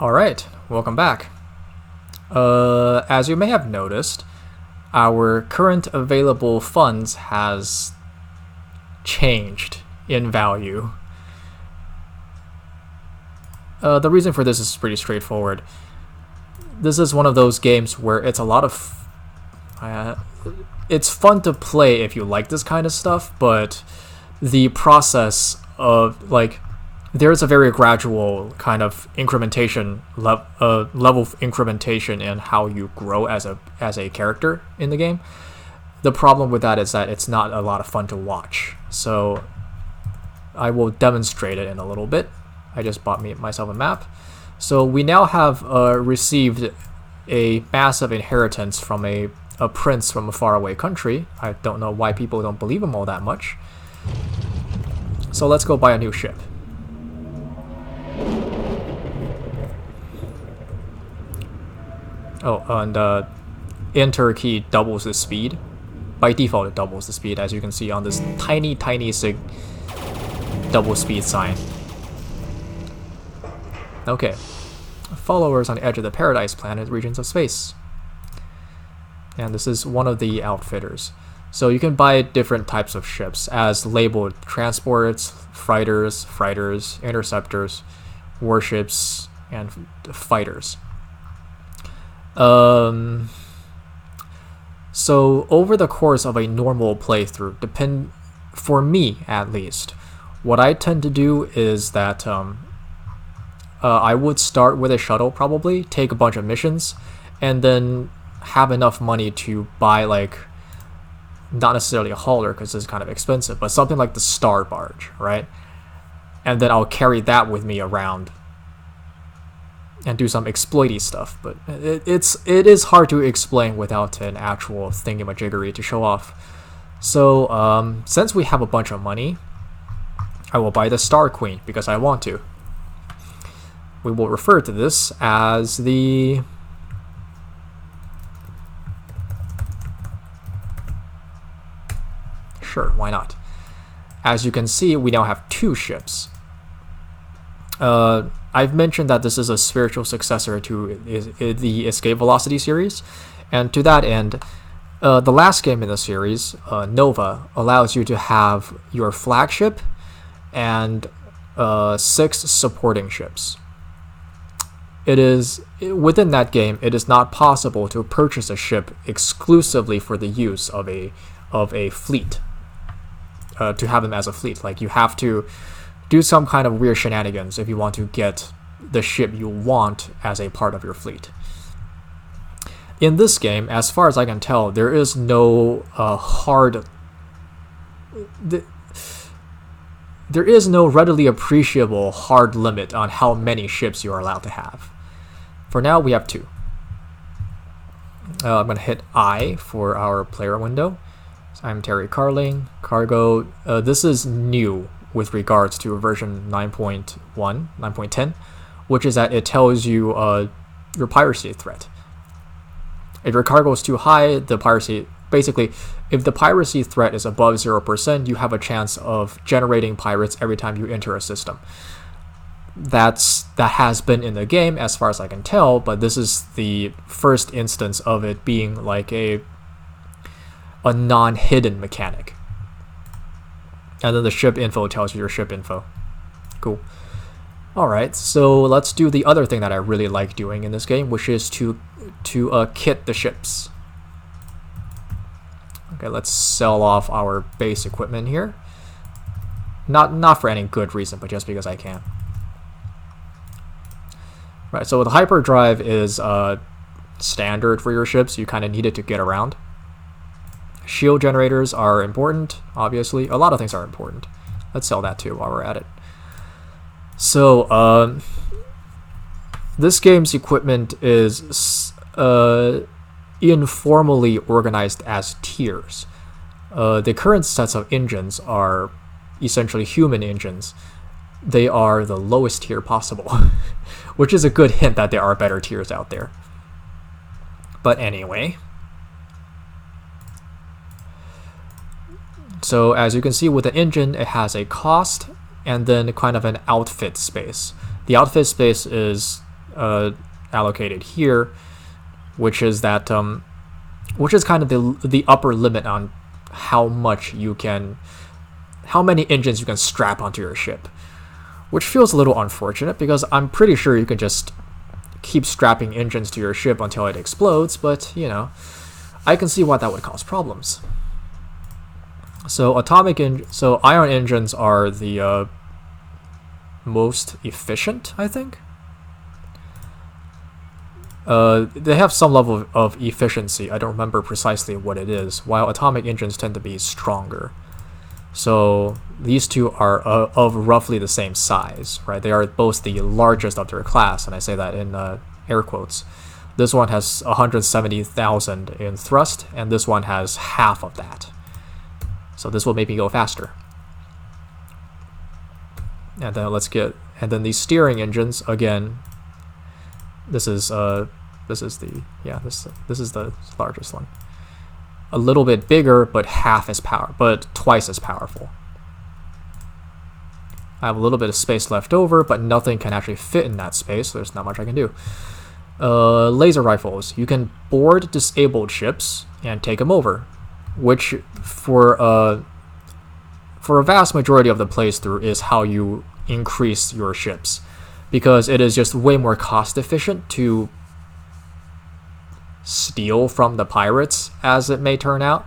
Alright, welcome back. As you may have noticed, our current available funds has changed in value. The reason for this is pretty straightforward. This is one of those games where it's a lot of... it's fun to play if you like this kind of stuff, but the process of, there's a very gradual kind of incrementation, level of incrementation in how you grow as a character in the game. The problem with that is that it's not a lot of fun to watch. So I will demonstrate it in a little bit. I just bought myself a map. So we now have received a massive inheritance from a prince from a faraway country. I don't know why people don't believe him all that much. So let's go buy a new ship. Oh, and enter key doubles the speed. By default, it doubles the speed, as you can see on this tiny sig double speed sign. Okay. Followers on the edge of the Paradise Planet, regions of space. And this is one of the outfitters. So you can buy different types of ships as labeled transports, freighters, interceptors, warships, and fighters. So over the course of a normal playthrough, for me at least, what I tend to do is that I would start with a shuttle, probably take a bunch of missions, and then have enough money to buy, not necessarily a hauler because it's kind of expensive, but something like the Star Barge, right? And then I'll carry that with me around and do some exploity stuff. But it is hard to explain without an actual thingamajiggery to show off. So since we have a bunch of money, I will buy the Star Queen because I want to. We will refer to this as the... Sure, why not? As you can see, we now have 2 ships. I've mentioned that this is a spiritual successor to the Escape Velocity series, and to that end, the last game in the series, Nova, allows you to have your flagship and 6 supporting ships. Within that game, it is not possible to purchase a ship exclusively for the use of a fleet. To have them as a fleet, you have to do some kind of weird shenanigans if you want to get the ship you want as a part of your fleet. In this game, as far as I can tell, there is no there is no readily appreciable hard limit on how many ships you are allowed to have. For now, we have 2. I'm going to hit I for our player window. I'm Terry Carling. Cargo. This is new with regards to version 9.10, which is that it tells you your piracy threat. If your cargo is too high, basically, if the piracy threat is above 0%, you have a chance of generating pirates every time you enter a system. That has been in the game as far as I can tell, but this is the first instance of it being like a non-hidden mechanic. And then the ship info tells you your ship info. Cool. Alright, so let's do the other thing that I really like doing in this game, which is to kit the ships. Okay, let's sell off our base equipment here. Not for any good reason, but just because I can. Right, so the hyperdrive is standard for your ships. You kind of need it to get around. Shield generators are important, obviously. A lot of things are important. Let's sell that too while we're at it. So, this game's equipment is informally organized as tiers. The current sets of engines are essentially human engines. They are the lowest tier possible, which is a good hint that there are better tiers out there. But anyway... So as you can see with the engine, it has a cost and then kind of an outfit space. The outfit space is allocated here, which is that which is kind of the upper limit on how many engines you can strap onto your ship, which feels a little unfortunate because I'm pretty sure you can just keep strapping engines to your ship until it explodes, but you know, I can see why that would cause problems. So ion engines are the most efficient, I think. They have some level of efficiency. I don't remember precisely what it is, while atomic engines tend to be stronger. So these two are of roughly the same size, right? They are both the largest of their class, and I say that in air quotes. This one has 170,000 in thrust, and this one has half of that. So this will make me go faster. And then these steering engines, again, this is the largest one. A little bit bigger, but twice as powerful. I have a little bit of space left over, but nothing can actually fit in that space, so there's not much I can do. Laser rifles. You can board disabled ships and take them over, which for a vast majority of the playthrough is how you increase your ships, because it is just way more cost efficient to steal from the pirates, as it may turn out.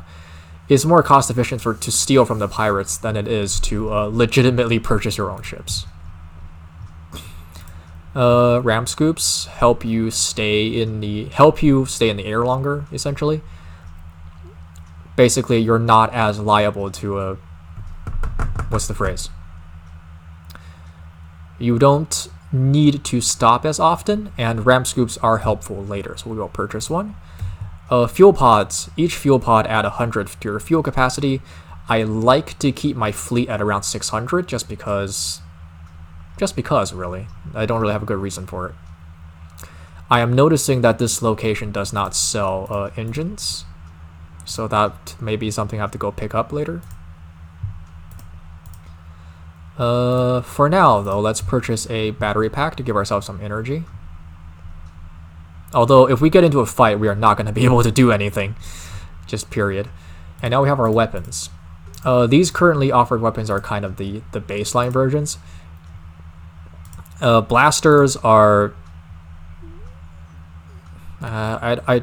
It's more cost efficient to steal from the pirates than it is to legitimately purchase your own ships. Ram scoops help you stay in the air longer, essentially. Basically, you're not as liable to what's the phrase? You don't need to stop as often, and ram scoops are helpful later, so we will purchase one. Fuel pods. Each fuel pod add 100 to your fuel capacity. I like to keep my fleet at around 600 just because really. I don't really have a good reason for it. I am noticing that this location does not sell engines, so that may be something I have to go pick up later. For now, though, let's purchase a battery pack to give ourselves some energy. Although, if we get into a fight, we are not going to be able to do anything. Just period. And now we have our weapons. These currently offered weapons are kind of the baseline versions. Blasters are... I'm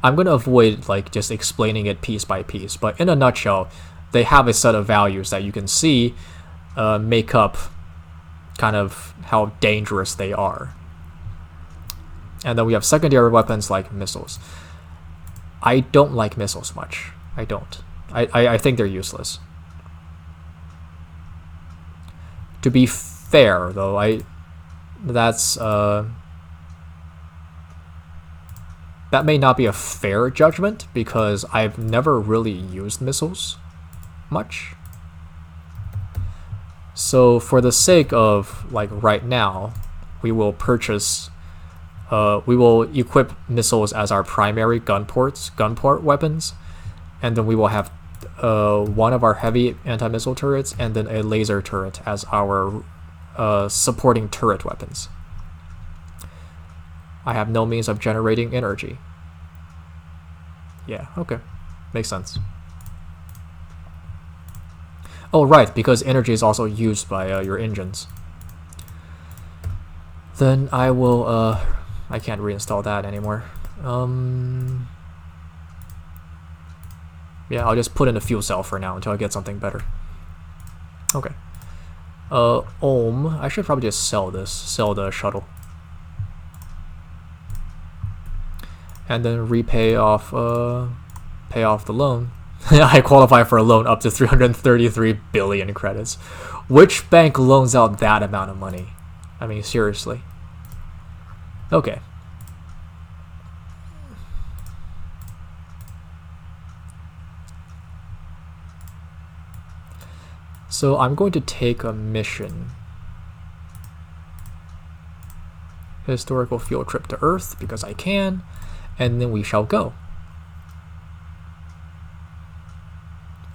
going to avoid just explaining it piece by piece, but in a nutshell, they have a set of values that you can see make up kind of how dangerous they are. And then we have secondary weapons like missiles. I don't like missiles much. I don't. I think they're useless. To be fair, though, that may not be a fair judgment, because I've never really used missiles much. So for the sake of right now, we will equip missiles as our primary gunport weapons, and then we will have one of our heavy anti-missile turrets and then a laser turret as our supporting turret weapons. I have no means of generating energy. Yeah, okay. Makes sense. Oh, right, because energy is also used by your engines. Then I will, I can't reinstall that anymore. Yeah, I'll just put in a fuel cell for now until I get something better. Okay. I should probably just sell the shuttle. And then pay off the loan. I qualify for a loan up to 333 billion credits. Which bank loans out that amount of money? I mean, seriously. Okay. So I'm going to take a mission. Historical field trip to Earth, because I can, and then we shall go.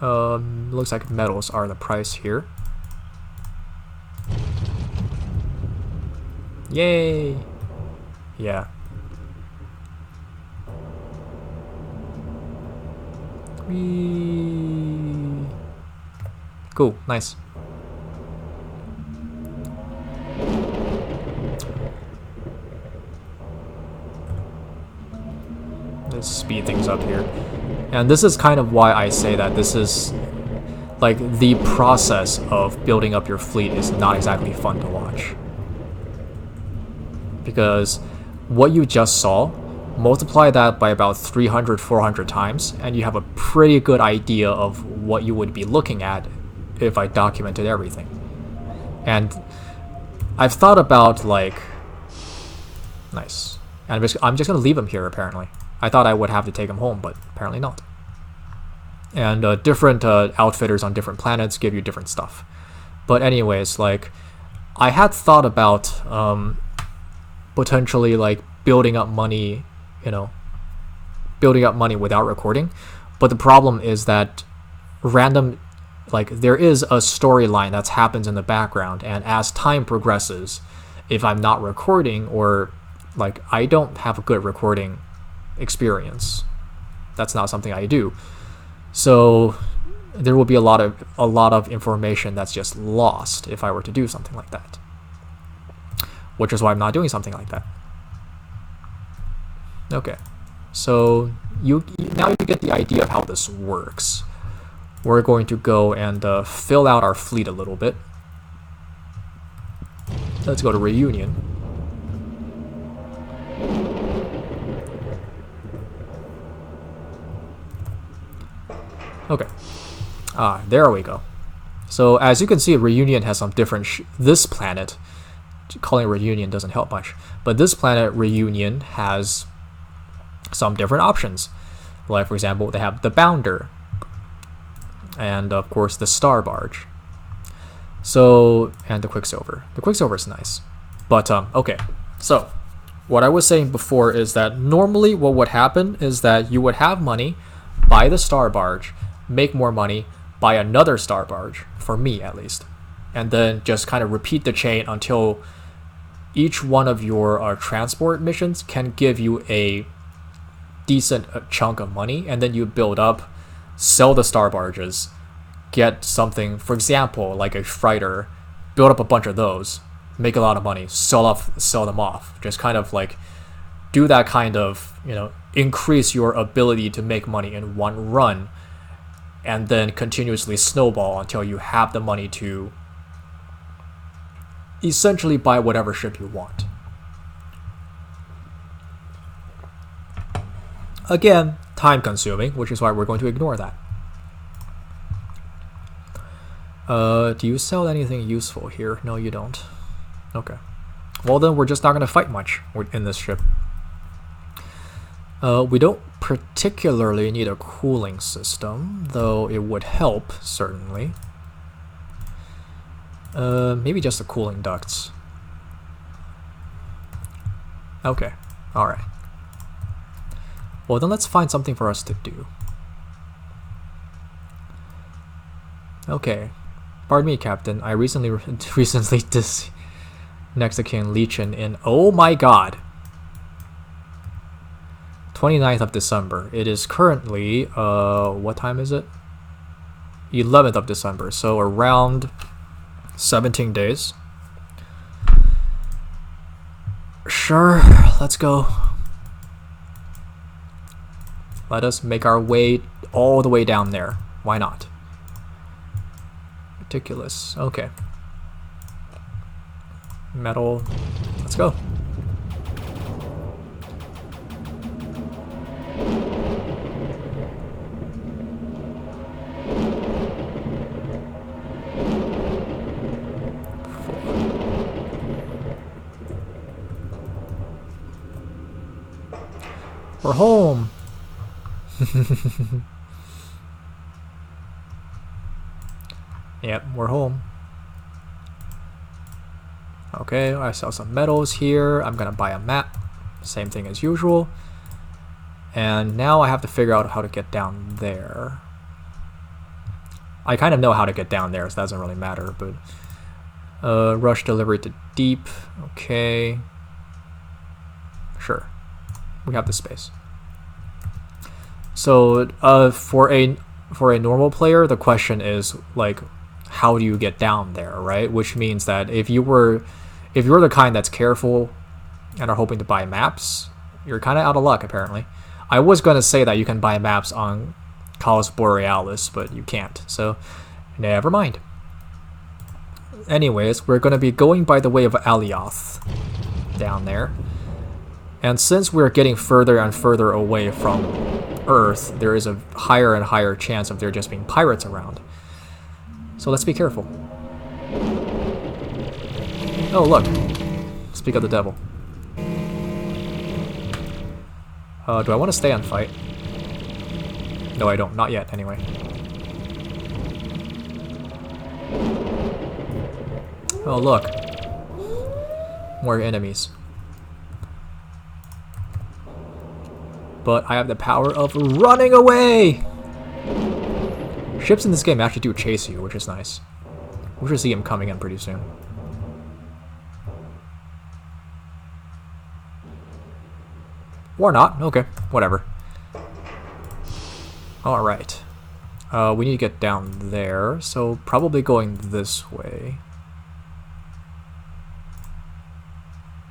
Looks like metals are the price here. Yay! Yeah. Whee. Cool, nice. Let's speed things up here. And this is kind of why I say that this is like the process of building up your fleet is not exactly fun to watch. Because what you just saw, multiply that by about 300, 400 times, and you have a pretty good idea of what you would be looking at if I documented everything. And I've thought about like, nice. And I'm just gonna leave him here apparently. I thought I would have to take him home, but apparently not. And different outfitters on different planets give you different stuff. But anyways, like, I had thought about potentially like building up money, building up money without recording. But the problem is that there is a storyline that happens in the background, and as time progresses, if I'm not recording, or like I don't have a good recording experience, that's not something I do, so there will be a lot of information that's just lost if I were to do something like that, which is why I'm not doing something like that. Okay, so now you get the idea of how this works. We're going to go and fill out our fleet a little bit. Let's go to Reunion. Okay. There we go. So as you can see, Reunion has some different... this planet, calling it Reunion doesn't help much, but this planet, Reunion, has some different options. Like, for example, they have the Bounder, and of course the Star Barge. So, and the Quicksilver. The Quicksilver is nice. But, okay. So, what I was saying before is that normally what would happen is that you would have money, buy the Star Barge, make more money, buy another Star Barge, for me at least, and then just kind of repeat the chain until each one of your transport missions can give you a decent chunk of money, and then you build up, sell the Star Barges, get something, for example, like a freighter, build up a bunch of those, make a lot of money, sell them off, just kind of like do that kind of, increase your ability to make money in one run, and then continuously snowball until you have the money to essentially buy whatever ship you want. Again, time consuming, which is why we're going to ignore that. Do you sell anything useful here? No, you don't. Okay. Well, then we're just not going to fight much in this ship. We don't particularly need a cooling system, though it would help, certainly. Maybe just the cooling ducts. Okay, alright. Well, then let's find something for us to do. Okay. Pardon me, Captain. I recently dis Nexican Legion in... Oh my god! 29th of December. It is currently, what time is it? 11th of December, so around 17 days. Sure, let's go. Let us make our way all the way down there. Why not? Ridiculous. Okay. Metal. Let's go. We're home. Yep, we're home. Okay, I saw some metals here. I'm gonna buy a map. Same thing as usual. And now I have to figure out how to get down there. I kind of know how to get down there, so that doesn't really matter, but Rush delivery to deep. Okay. Sure. We have the space. So for a normal player, the question is like, how do you get down there, right? Which means that if you're the kind that's careful and are hoping to buy maps, you're kind of out of luck apparently. I was gonna say that you can buy maps on Callus Borealis, but you can't. So never mind. Anyways, we're gonna be going by the way of Alioth down there. And since we're getting further and further away from Earth, there is a higher and higher chance of there just being pirates around. So let's be careful. Oh, look. Speak of the devil. Do I want to stay and fight? No, I don't. Not yet, anyway. Oh, look. More enemies. But I have the power of running away! Ships in this game actually do chase you, which is nice. We should see him coming in pretty soon. Or not. Okay, whatever. Alright. We need to get down there, so probably going this way.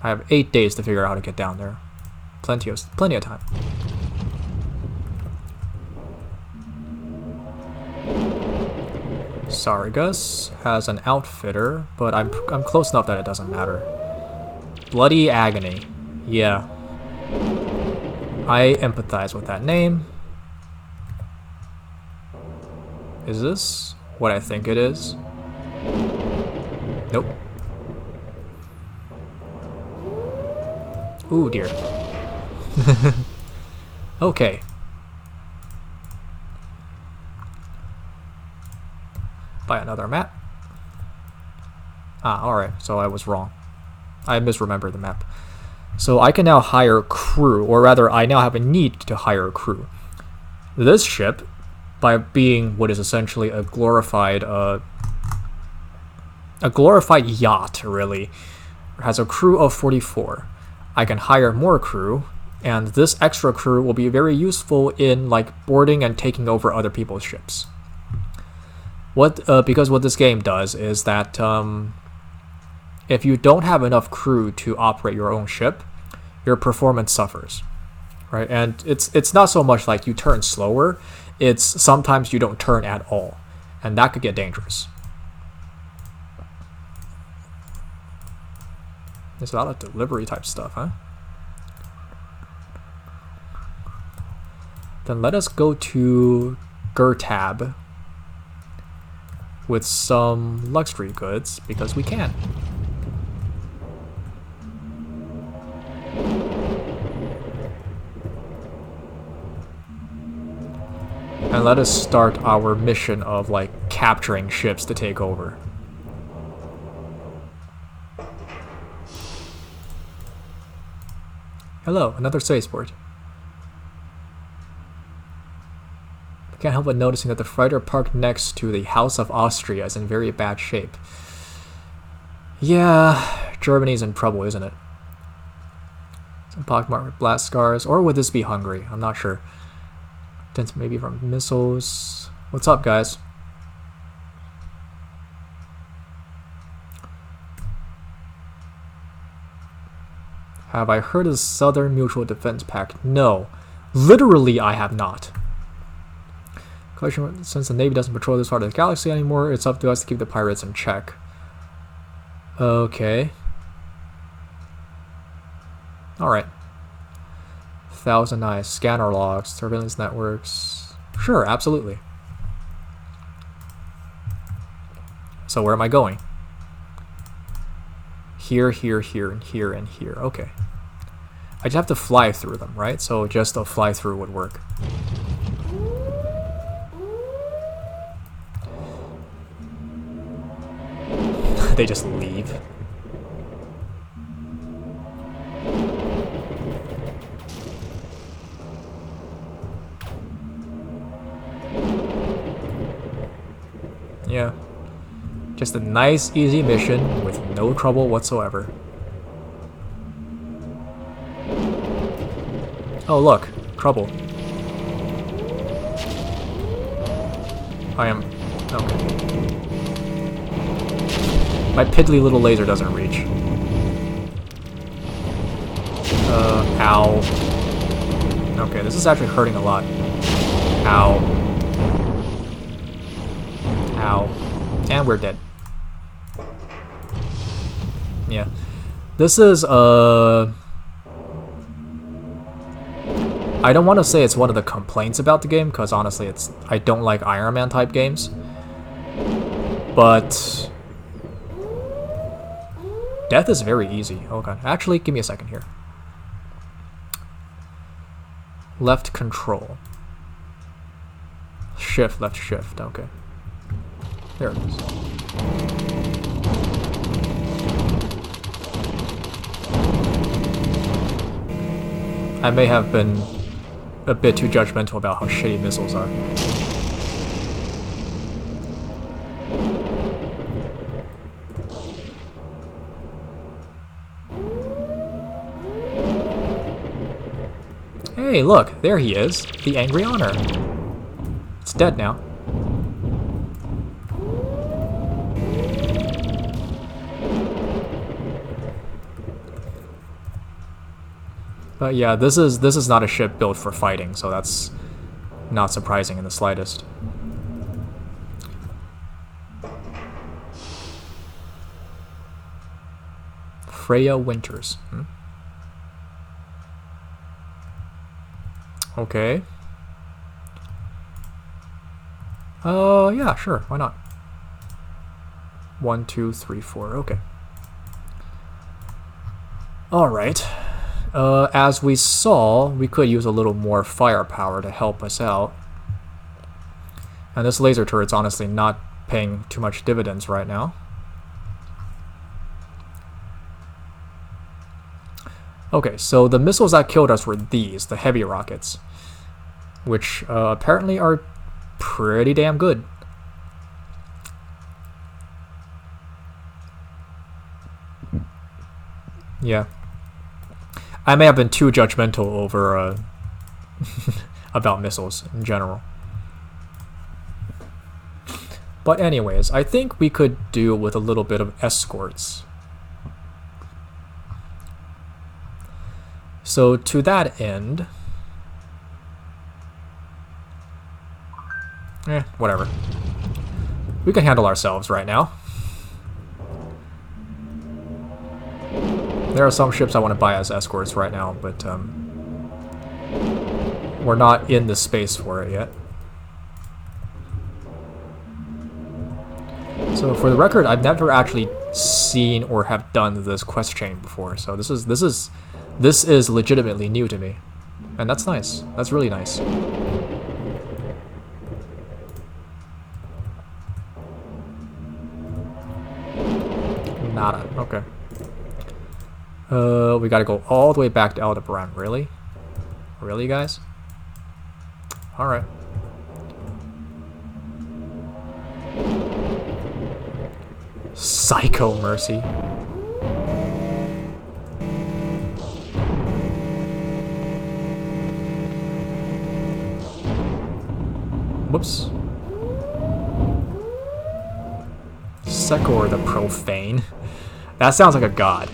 I have 8 days to figure out how to get down there. Plenty of time. Sargas has an outfitter, but I'm close enough that it doesn't matter. Bloody Agony. Yeah. I empathize with that name. Is this what I think it is? Nope. Ooh, dear. Okay. Buy another map. Ah, alright, so I was wrong. I misremembered the map. So I can now hire crew, or rather, I now have a need to hire a crew. This ship, by being what is essentially a glorified yacht, really, has a crew of 44. I can hire more crew, and this extra crew will be very useful in like boarding and taking over other people's ships. Because what this game does is that if you don't have enough crew to operate your own ship, your performance suffers, right? And it's not so much like you turn slower, it's sometimes you don't turn at all, and that could get dangerous. There's a lot of delivery type stuff, huh? Then let us go to Gertab with some luxury goods, because we can. And let us start our mission of like capturing ships to take over. Hello, another spaceport. I can't help but noticing that the freighter parked next to the House of Austria is in very bad shape. Yeah, Germany's in trouble, isn't it? Some pockmarked with blast scars, or would this be Hungary? I'm not sure. Dents maybe from missiles. What's up, guys? Have I heard of the Southern Mutual Defense Pact? No. Literally, I have not. Question: since the Navy doesn't patrol this part of the galaxy anymore, it's up to us to keep the pirates in check. Okay. Alright. Thousand Eyes, scanner logs, surveillance networks. Sure, absolutely. So where am I going? Here, here, here, and here, and here. Okay. I just have to fly through them, right? So just a fly through would work. They just leave. Yeah. Just a nice, easy mission with no trouble whatsoever. Oh look, trouble. I am... okay. My piddly little laser doesn't reach. Ow. Okay, this is actually hurting a lot. Ow. Ow. And we're dead. Yeah. This is, I don't want to say it's one of the complaints about the game, because honestly, I don't like Iron Man type games. But death is very easy. Okay, actually, give me a second here. Left control. Shift, left shift. Okay. There it is. I may have been a bit too judgmental about how shitty missiles are. Hey, look, there he is, the Angry Honor. It's dead now. But yeah, this is not a ship built for fighting, so that's not surprising in the slightest. Freya Winters. Okay. Yeah, sure, why not? 1, 2, 3, 4, okay. Alright. As we saw, we could use a little more firepower to help us out. And this laser turret's honestly not paying too much dividends right now. Okay, so the missiles that killed us were these, the heavy rockets, which apparently are pretty damn good. Yeah. I may have been too judgmental over about missiles in general. But anyways, I think we could do with a little bit of escorts. So to that end, whatever. We can handle ourselves right now. There are some ships I want to buy as escorts right now, but we're not in the space for it yet. So for the record, I've never actually seen or have done this quest chain before, so this is legitimately new to me, and that's nice. That's really nice. Nada. Okay. We gotta go all the way back to Aldebaran. Really? Really, guys? Alright. Psycho Mercy. Whoops. Sekor the Profane. That sounds like a god.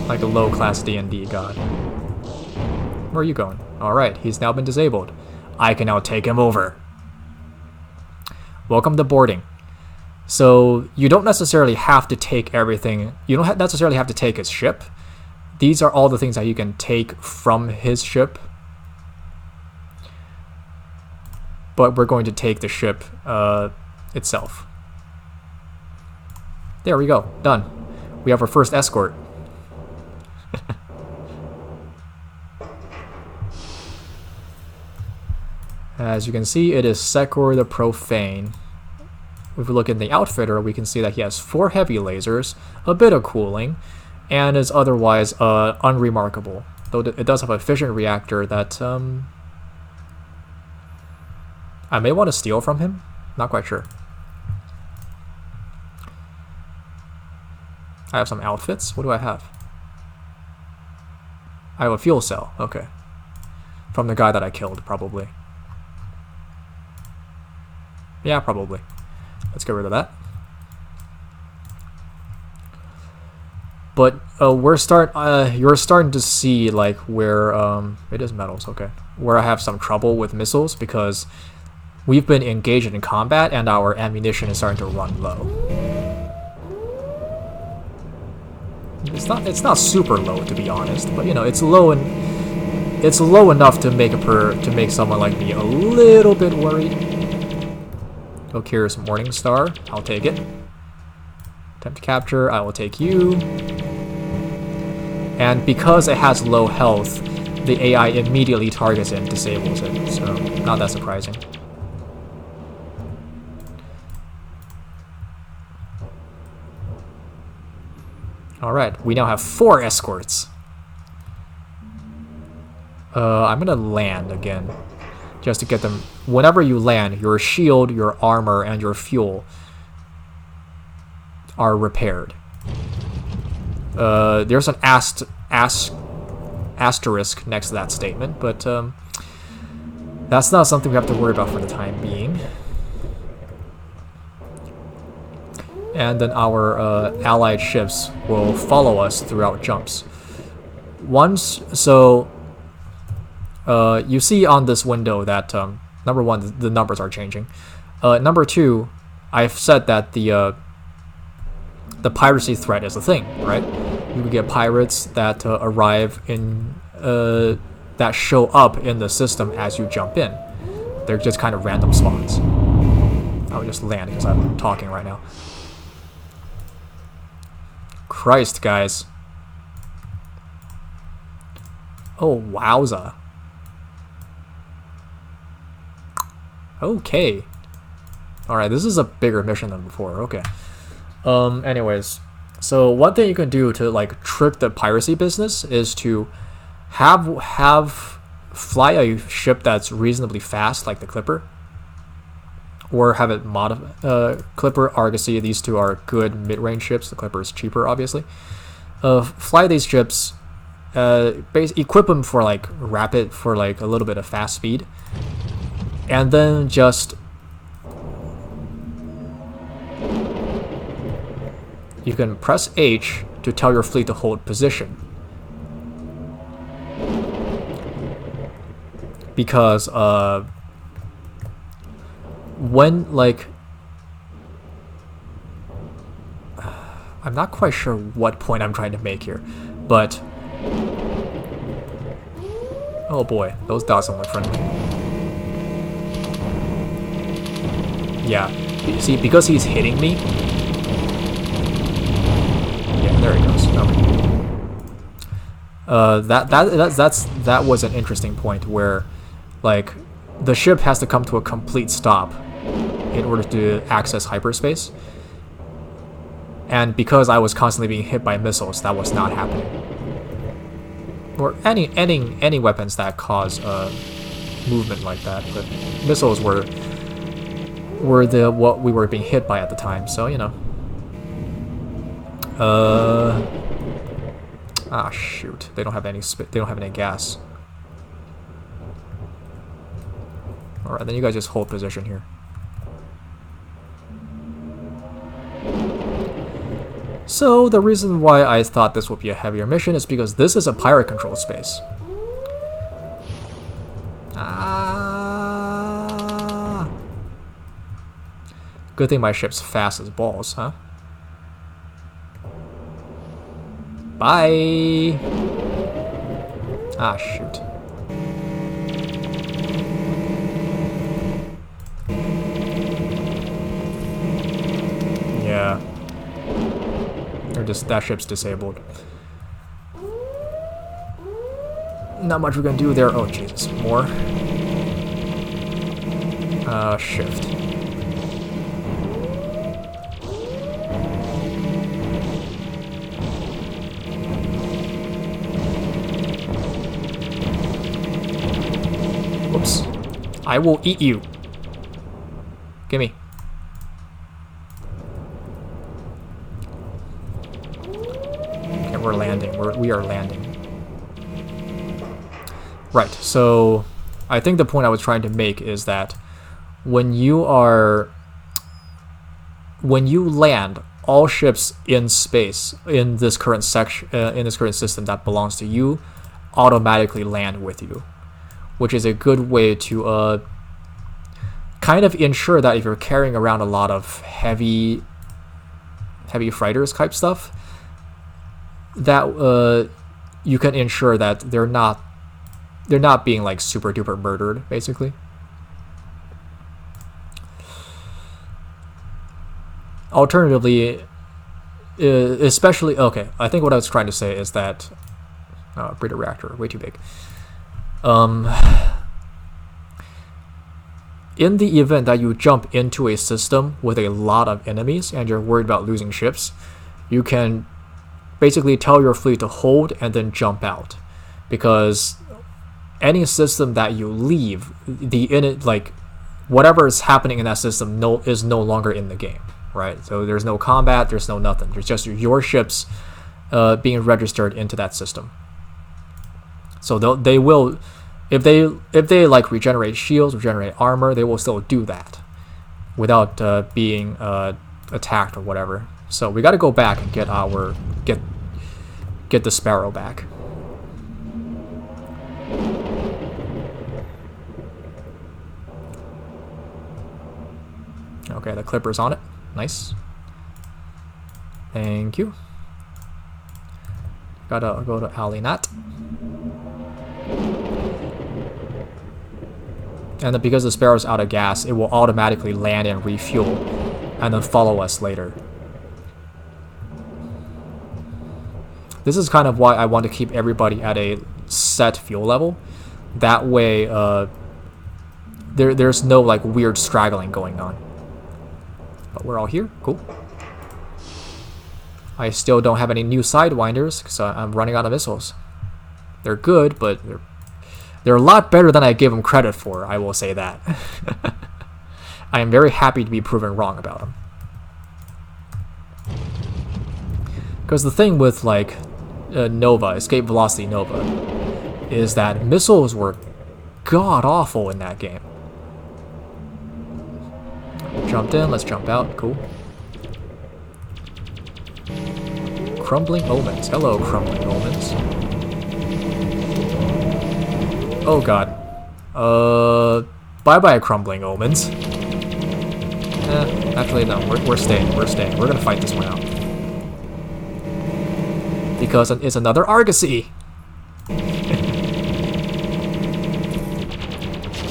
Like a low-class D&D god. Where are you going? Alright, he's now been disabled. I can now take him over. Welcome to boarding. So, you don't necessarily have to take everything. You don't necessarily have to take his ship. These are all the things that you can take from his ship. But we're going to take the ship itself. There we go. Done. We have our first escort. As you can see, it is Sekor the Profane. If we look in the outfitter, we can see that he has 4 heavy lasers, a bit of cooling, and is otherwise unremarkable. Though it does have a fission reactor that I may want to steal from him. Not quite sure. I have some outfits. What do I have? I have a fuel cell. Okay. From the guy that I killed, probably. Yeah, probably. Let's get rid of that. But you're starting to see like where it is metals, okay. Where I have some trouble with missiles because we've been engaged in combat and our ammunition is starting to run low. It's not super low to be honest, but you know it's low enough to make someone like me a little bit worried. Okay, here's Morningstar. I'll take it. Attempt to capture. I will take you. And because it has low health, the AI immediately targets it and disables it, so not that surprising. Alright, we now have 4 escorts. I'm gonna land again, just to get them. Whenever you land, your shield, your armor, and your fuel are repaired. There's an asterisk next to that statement, but that's not something we have to worry about for the time being. And then our allied ships will follow us throughout jumps. So you see on this window that number one, the numbers are changing. Number two, I've said that the piracy threat is a thing, right? You can get pirates that arrive in that show up in the system as you jump in. They're just kind of random spawns. I'll just land because I'm talking right now. Christ, guys. Oh, wowza. Okay. Alright, this is a bigger mission than before. Okay. Anyways. So one thing you can do to like trick the piracy business is to fly a ship that's reasonably fast, like the Clipper. Or have it Clipper, Argosy, these two are good mid-range ships. The Clipper is cheaper, obviously. Fly these ships, equip them for like rapid, for like a little bit of fast speed, and then just you can press H to tell your fleet to hold position. Because when like I'm not quite sure what point I'm trying to make here, but oh boy, those dots are friendly. Yeah, you see, because he's hitting me. Yeah, there he goes. Okay. That was an interesting point where, like, the ship has to come to a complete stop in order to access hyperspace. And because I was constantly being hit by missiles, that was not happening. Or any weapons that cause movement like that, but missiles were what we were being hit by at the time. So you know. Ah shoot! They don't have any gas. All right, then you guys just hold position here. So the reason why I thought this would be a heavier mission is because this is a pirate control space. Ah. Good thing my ship's fast as balls, huh? Bye. Ah shoot. Yeah. That ship's disabled. Not much we can do there. Oh Jesus, more. Shift. Whoops. I will eat you. Gimme. Okay, we're landing. We are landing. Right, so I think the point I was trying to make is that when you land all ships in space in this current section in this current system that belongs to you automatically land with you, which is a good way to kind of ensure that if you're carrying around a lot of heavy fighters type stuff, that you can ensure that they're not being like super duper murdered, basically. Alternatively, especially, okay, I think what I was trying to say is that breeder reactor, way too big. In the event that you jump into a system with a lot of enemies and you're worried about losing ships, you can basically tell your fleet to hold and then jump out, because any system that you leave, like whatever is happening in that system is no longer in the game, right? So there's no combat, there's no nothing. There's just your ships being registered into that system. So they will, if they like regenerate shields, regenerate armor, they will still do that without being attacked or whatever. So we got to go back and get the Sparrow back. Okay, the clipper's on it. Nice. Thank you. Gotta go to Alinat. And then because the Sparrow's out of gas, it will automatically land and refuel, and then follow us later. This is kind of why I want to keep everybody at a set fuel level. That way, there's no like weird straggling going on. But we're all here. Cool. I still don't have any new Sidewinders because I'm running out of missiles. They're good, but they're a lot better than I gave them credit for, I will say that. I am very happy to be proven wrong about them. Because the thing with like Nova, Escape Velocity Nova, is that missiles were god-awful in that game. Jumped in, let's jump out, cool. Crumbling Omens, hello Crumbling Omens. Oh god. Bye-bye Crumbling Omens. Actually no, we're staying. We're gonna fight this one out. Because it's another Argosy!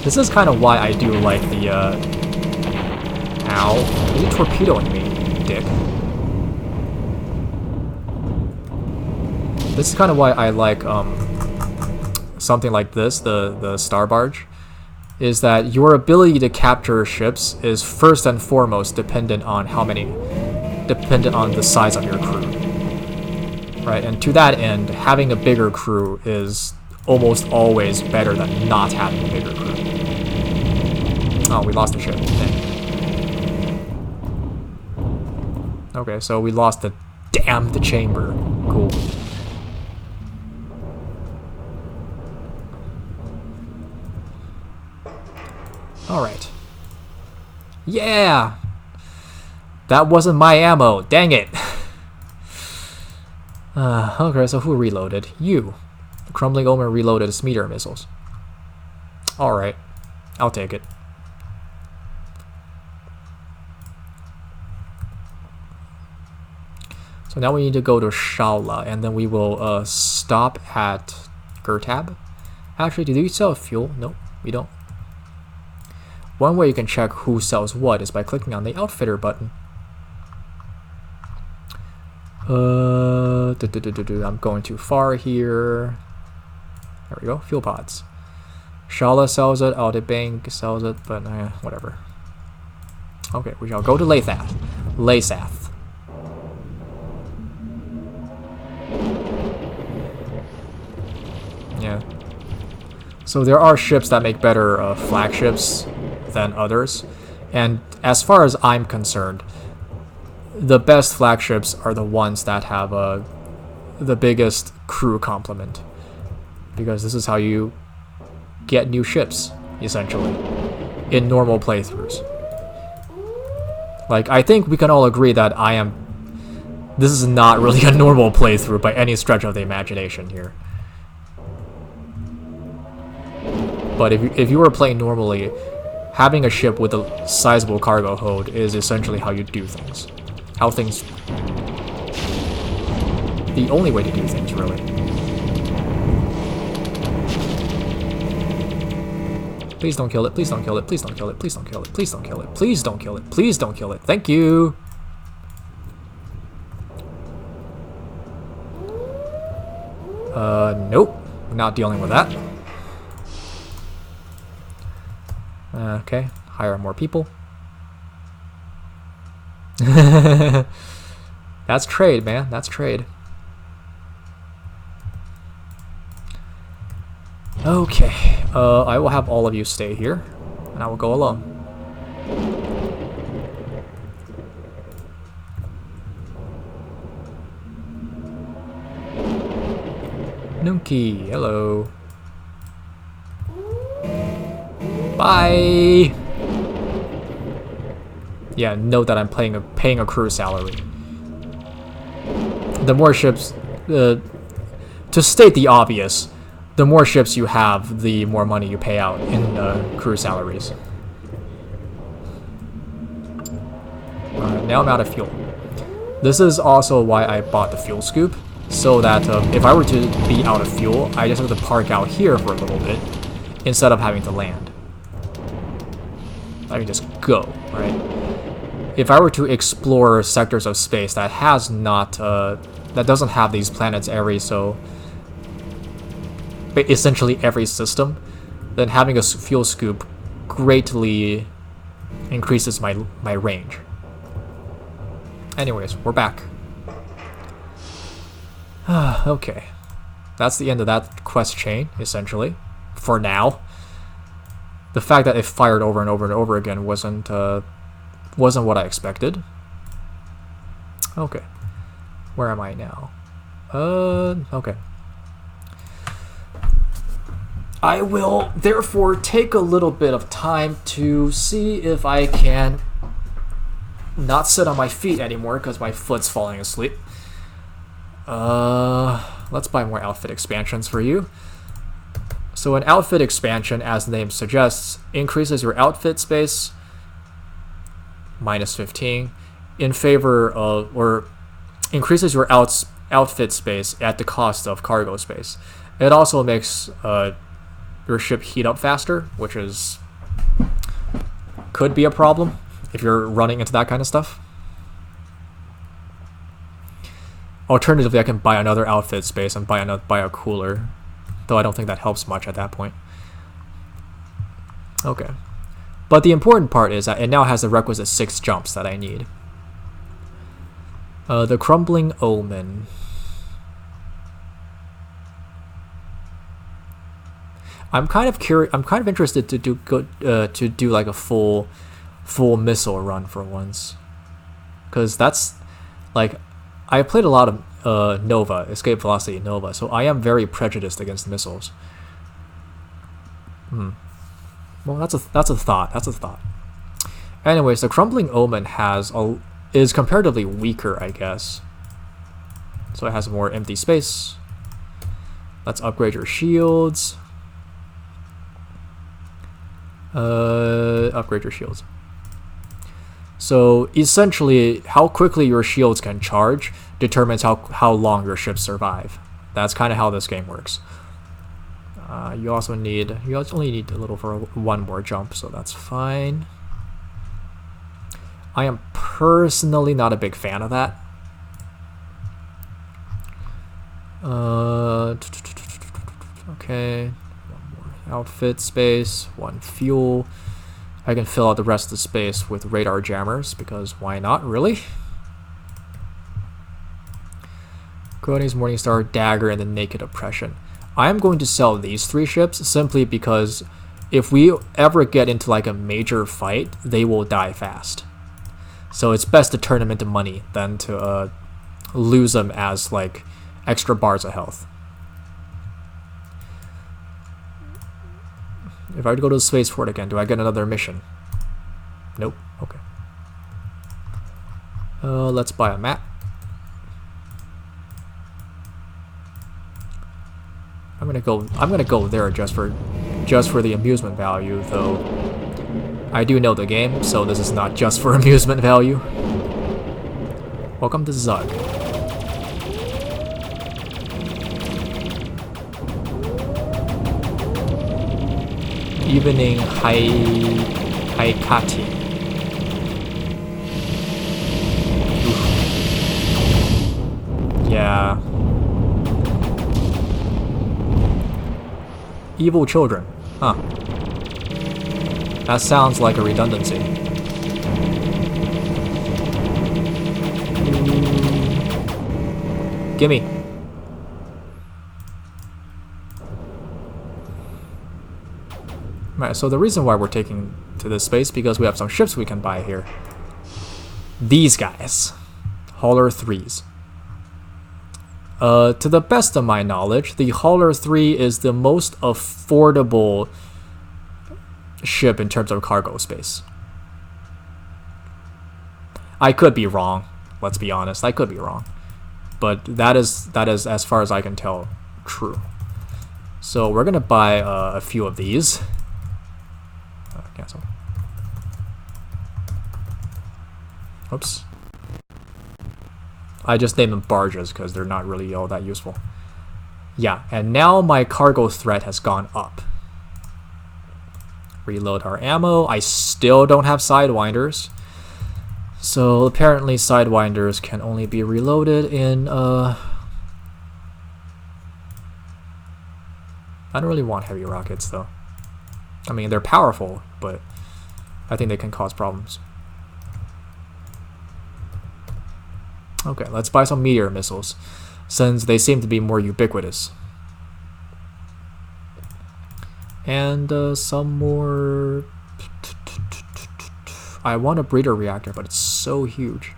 This is kind of why I do like the, Ow. You're torpedoing me, dick. This is kind of why I like, something like this, the Star Barge, is that your ability to capture ships is first and foremost dependent on the size of your crew. Right, and to that end, having a bigger crew is almost always better than not having a bigger crew. Oh, we lost the ship. Dang. Okay, so we lost the chamber. Cool. Alright. Yeah! That wasn't my ammo, dang it! Okay, so who reloaded? You. The Crumbling Omen reloaded its meteor missiles. Alright. I'll take it. So now we need to go to Shaula, and then we will stop at Gertab. Actually, do these sell fuel? No, we don't. One way you can check who sells what is by clicking on the Outfitter button. I'm going too far here. There we go, fuel pods. Shala sells it, Aldebank sells it, but whatever. Okay, we shall go to Lathath. Lathath. Yeah. So there are ships that make better flagships than others, and as far as I'm concerned, the best flagships are the ones that have the biggest crew complement, because this is how you get new ships, essentially, in normal playthroughs. Like, I think we can all agree that this is not really a normal playthrough by any stretch of the imagination here. But if you were playing normally, having a ship with a sizable cargo hold is essentially how you do things. The only way to do things, really. Please don't kill it, please don't kill it, please don't kill it, please don't kill it, please don't kill it, please don't kill it, please don't kill it, thank you! Nope. We're not dealing with that. Okay, hire more people. That's trade, man. That's trade. Okay, I will have all of you stay here, and I will go alone. Nunki, hello. Bye! Yeah, note that I'm paying a crew salary. The more ships... to state the obvious, the more ships you have, the more money you pay out in crew salaries. Alright, now I'm out of fuel. This is also why I bought the fuel scoop, so that if I were to be out of fuel, I just have to park out here for a little bit, instead of having to land. I can just go, right? If I were to explore sectors of space that has not, that doesn't have these planets essentially every system, then having a fuel scoop greatly increases my range. Anyways, we're back. Okay. That's the end of that quest chain, essentially. For now. The fact that it fired over and over and over again wasn't what I expected. Okay. Where am I now? Okay. I will therefore take a little bit of time to see if I can not sit on my feet anymore because my foot's falling asleep. Let's buy more outfit expansions for you. So an outfit expansion, as the name suggests, increases your outfit space minus 15 in favor of, or increases your outfit space at the cost of cargo space. It also makes your ship heat up faster, which could be a problem if you're running into that kind of stuff. Alternatively, I can buy another outfit space and buy a cooler, though I don't think that helps much at that point. Okay. But the important part is that it now has the requisite 6 jumps that I need. The Crumbling Omen. I'm kind of curious. I'm kind of interested to do like a full missile run for once, because that's like, I played a lot of Nova, Escape Velocity Nova, so I am very prejudiced against missiles. Well, that's a thought. That's a thought. Anyways, the Crumbling Omen is comparatively weaker, I guess. So it has more empty space. Let's upgrade your shields. Upgrade your shields. So essentially, how quickly your shields can charge determines how long your ships survive. That's kind of how this game works. You only need a little for one more jump, so that's fine. I am personally not a big fan of that. Okay, one more outfit space, 1 fuel. I can fill out the rest of the space with radar jammers, because why not, really? Groding's Morningstar, Dagger, and the Naked Oppression. I am going to sell these 3 ships simply because if we ever get into like a major fight, they will die fast. So it's best to turn them into money than to lose them as like extra bars of health. If I were to go to the spaceport again, do I get another mission? Nope. Okay. Let's buy a map. I'm gonna go there just for the amusement value, though I do know the game, so this is not just for amusement value. Welcome to Zug. Evening Haikati. Yeah. Evil children. Huh. That sounds like a redundancy. Gimme. Right, so the reason why we're taking to this space because we have some ships we can buy here. These guys. Hauler 3s. To the best of my knowledge, the Hauler 3 is the most affordable ship in terms of cargo space. I could be wrong. Let's be honest. I could be wrong. But that is as far as I can tell true. So we're gonna buy a few of these. Cancel. Oops. I just named them barges because they're not really all that useful. Yeah, and now my cargo threat has gone up. Reload our ammo. I still don't have sidewinders. So apparently sidewinders can only be reloaded in I don't really want heavy rockets though. I mean, they're powerful, but I think they can cause problems. Okay, let's buy some meteor missiles, since they seem to be more ubiquitous. And some more... I want a breeder reactor, but it's so huge.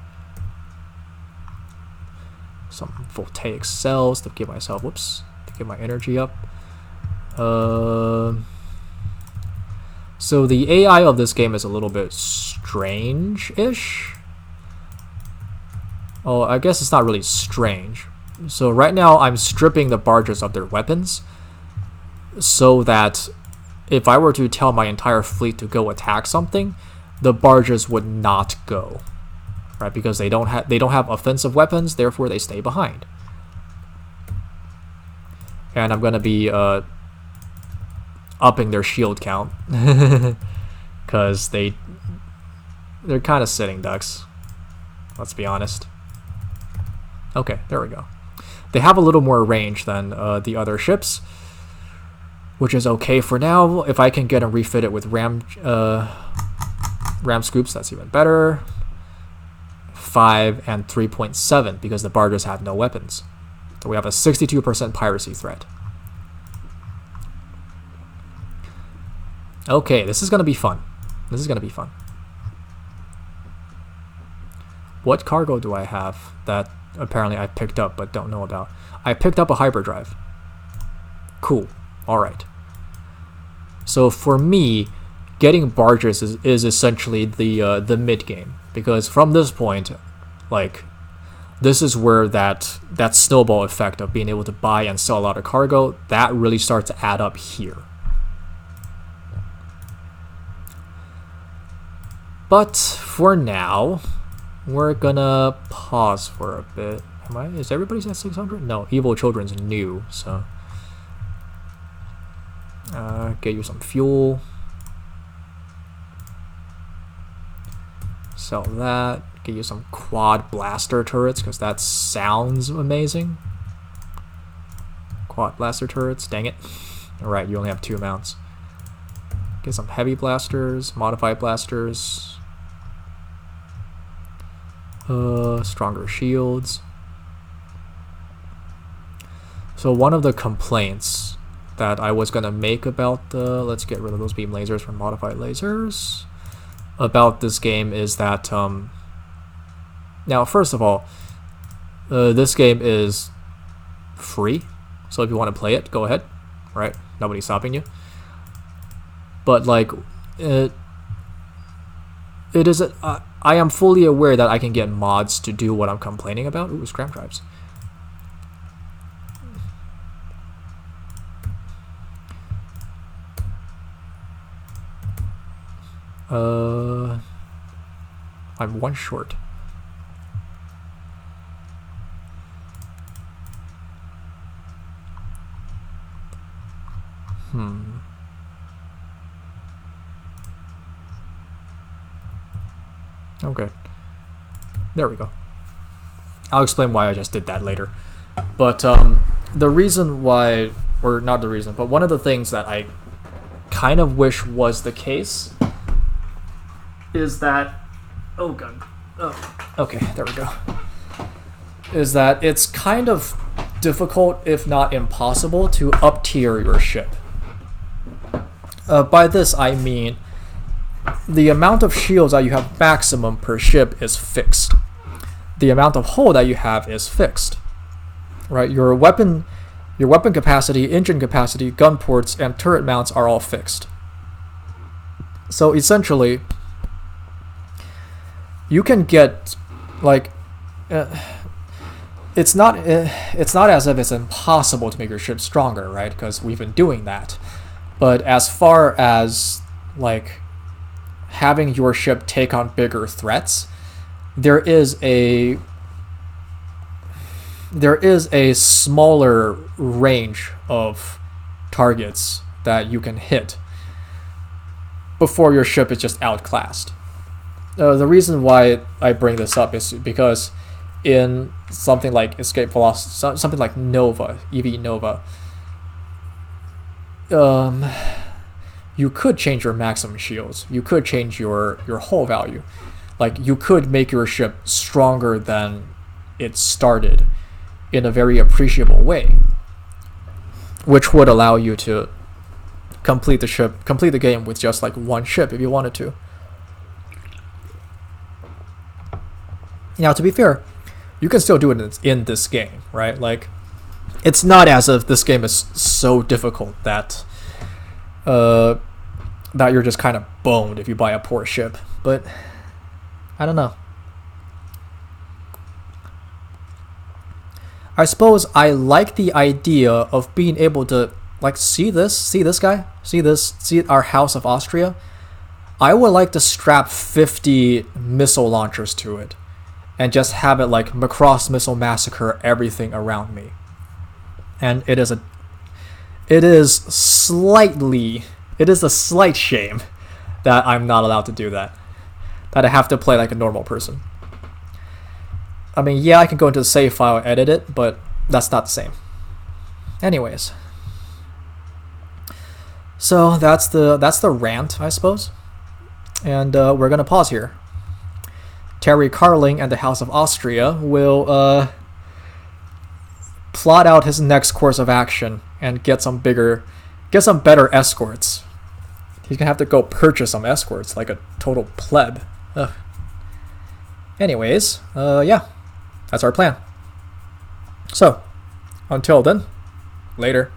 Some voltaic cells to give myself... Whoops. To get my energy up. So the AI of this game is a little bit strange-ish. Oh, I guess it's not really strange. So right now I'm stripping the barges of their weapons so that if I were to tell my entire fleet to go attack something, the barges would not go. Right? Because they don't have offensive weapons, therefore they stay behind. And I'm going to be upping their shield count because they're kind of sitting ducks, let's be honest. Okay, there we go. They have a little more range than the other ships, which is okay for now. If I can get them refitted with ram scoops, that's even better. 5 and 3.7 because the barges have no weapons. So we have a 62% piracy threat. Okay, this is going to be fun. This is going to be fun. What cargo do I have that apparently I picked up but don't know about? I picked up a hyperdrive. Cool. Alright. So for me, getting barges is essentially the mid-game. Because from this point, like, this is where that snowball effect of being able to buy and sell a lot of cargo, that really starts to add up here. But for now, we're gonna pause for a bit. Is everybody's at 600? No, Evil Children's new, so get you some fuel. Sell that. Get you some quad blaster turrets because that sounds amazing. Quad blaster turrets. Dang it! All right, you only have 2 amounts. Get some heavy blasters, modified blasters. Stronger shields. So one of the complaints that I was gonna make about the, let's get rid of those beam lasers for modified lasers, about this game is that, now first of all, this game is free, so if you want to play it, go ahead, right? Nobody's stopping you. But like, it is, I am fully aware that I can get mods to do what I'm complaining about. Ooh, scram drives. I'm one short. Okay. There we go. I'll explain why I just did that later. But the reason why, or not the reason, but one of the things that I kind of wish was the case is that, oh god, oh, okay, there we go, is that it's kind of difficult, if not impossible, to up tier your ship. By this I mean the amount of shields that you have maximum per ship is fixed. The amount of hull that you have is fixed. Right? Your weapon capacity, engine capacity, gun ports, and turret mounts are all fixed. So essentially, you can get like it's not as if it's impossible to make your ship stronger, right? Because we've been doing that. But as far as like having your ship take on bigger threats, there is a smaller range of targets that you can hit before your ship is just outclassed. The reason why I bring this up is because in something like Escape Velocity, something like Nova, EV Nova, you could change your maximum shields. You could change your hull value. Like, you could make your ship stronger than it started in a very appreciable way, which would allow you to complete the game with just like one ship if you wanted to. Now, to be fair, you can still do it in this game, right? Like, it's not as if this game is so difficult that that you're just kind of boned if you buy a poor ship. But I don't know. I suppose I like the idea of being able to, like, see this guy, see our House of Austria. I would like to strap 50 missile launchers to it and just have it like Macross Missile Massacre everything around me. And it is a slight shame that I'm not allowed to do that. That I have to play like a normal person. I mean, yeah, I can go into the save file and edit it, but that's not the same. Anyways. So that's the rant, I suppose. And we're gonna pause here. Terry Carling and the House of Austria will plot out his next course of action and get some better escorts. He's gonna have to go purchase some escorts like a total pleb. Ugh. Anyways, yeah, that's our plan. So, until then, later.